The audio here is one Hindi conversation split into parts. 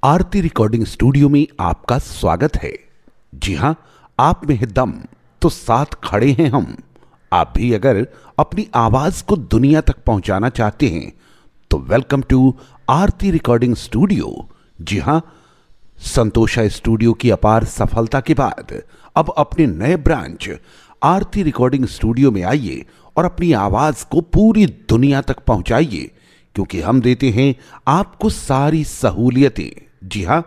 आरती रिकॉर्डिंग स्टूडियो में आपका स्वागत है। जी हां, आप में है दम तो साथ खड़े हैं हम। आप भी अगर अपनी आवाज को दुनिया तक पहुंचाना चाहते हैं तो welcome to Aarti recording studio. जी हां, संतोषा स्टूडियो की अपार सफलता के बाद अब अपने नए ब्रांच आरती रिकॉर्डिंग स्टूडियो में आइए और अपनी आवाज को पूरी दुनिया तक पहुंचाइए, क्योंकि हम देते हैं आपको सारी सहूलियतें। जी हां,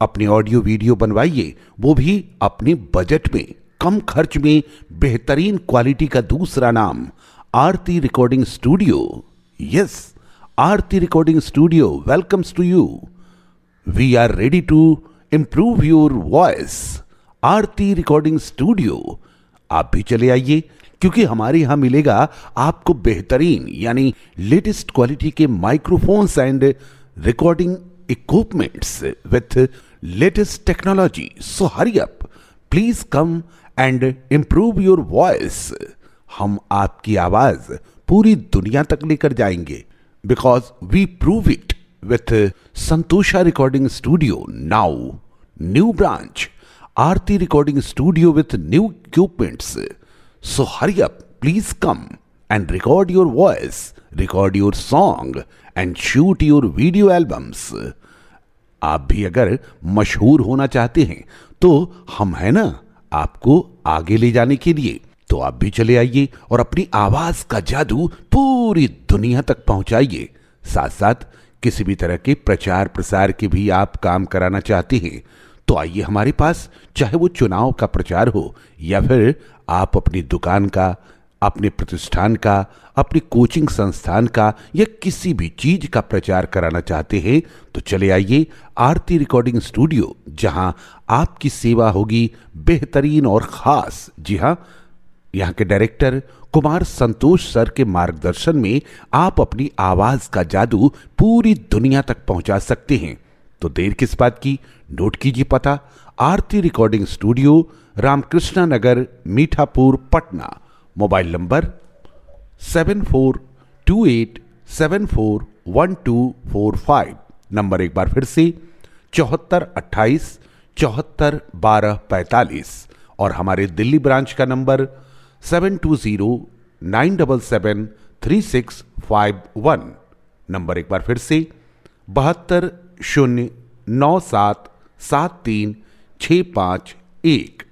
अपने ऑडियो वीडियो बनवाइए, वो भी अपने बजट में, कम खर्च में, बेहतरीन क्वालिटी का दूसरा नाम Aarti recording studio. Yes, Aarti recording studio welcomes to you. We are ready to improve your voice. Aarti recording studio, आप भी चले आइए, क्योंकि हमारे यहां मिलेगा आपको बेहतरीन यानी लेटेस्ट क्वालिटी के microphones and recording equipments with latest technology. So hurry up, please come and improve your voice. हम आपकी आवाज पूरी दुनिया तक लेकर जाएंगे, because we prove it with Santosha Recording Studio. Now, new branch, Aarti Recording Studio with new equipments. So hurry up, please come and record your voice, record your song and shoot your video albums. आप भी अगर मशहूर होना चाहते हैं तो हम है ना आपको आगे ले जाने के लिए। तो आप भी चले आइए और अपनी आवाज का जादू पूरी दुनिया तक पहुंचाइए। साथ साथ किसी भी तरह के प्रचार प्रसार के भी आप काम कराना चाहते हैं तो आइए हमारे पास, चाहे वो चुनाव का प्रचार हो या फिर आप अपनी दुकान का, अपने प्रतिष्ठान का, अपनी कोचिंग संस्थान का या किसी भी चीज का प्रचार कराना चाहते हैं तो चले आइए आरती रिकॉर्डिंग स्टूडियो, जहां आपकी सेवा होगी बेहतरीन और खास। जी हां, यहाँ के डायरेक्टर कुमार संतोष सर के मार्गदर्शन में आप अपनी आवाज का जादू पूरी दुनिया तक पहुंचा सकते हैं। तो देर किस बात की, नोट कीजिए पता, Aarti recording studio, Ramkrishna Nagar, Mithapur, Patna. Mobile number 7428741245। Number एक बार फिर से 7428 741245। और हमारे दिल्ली ब्रांच का नंबर 7209773651। नंबर एक बार फिर से 7209773651।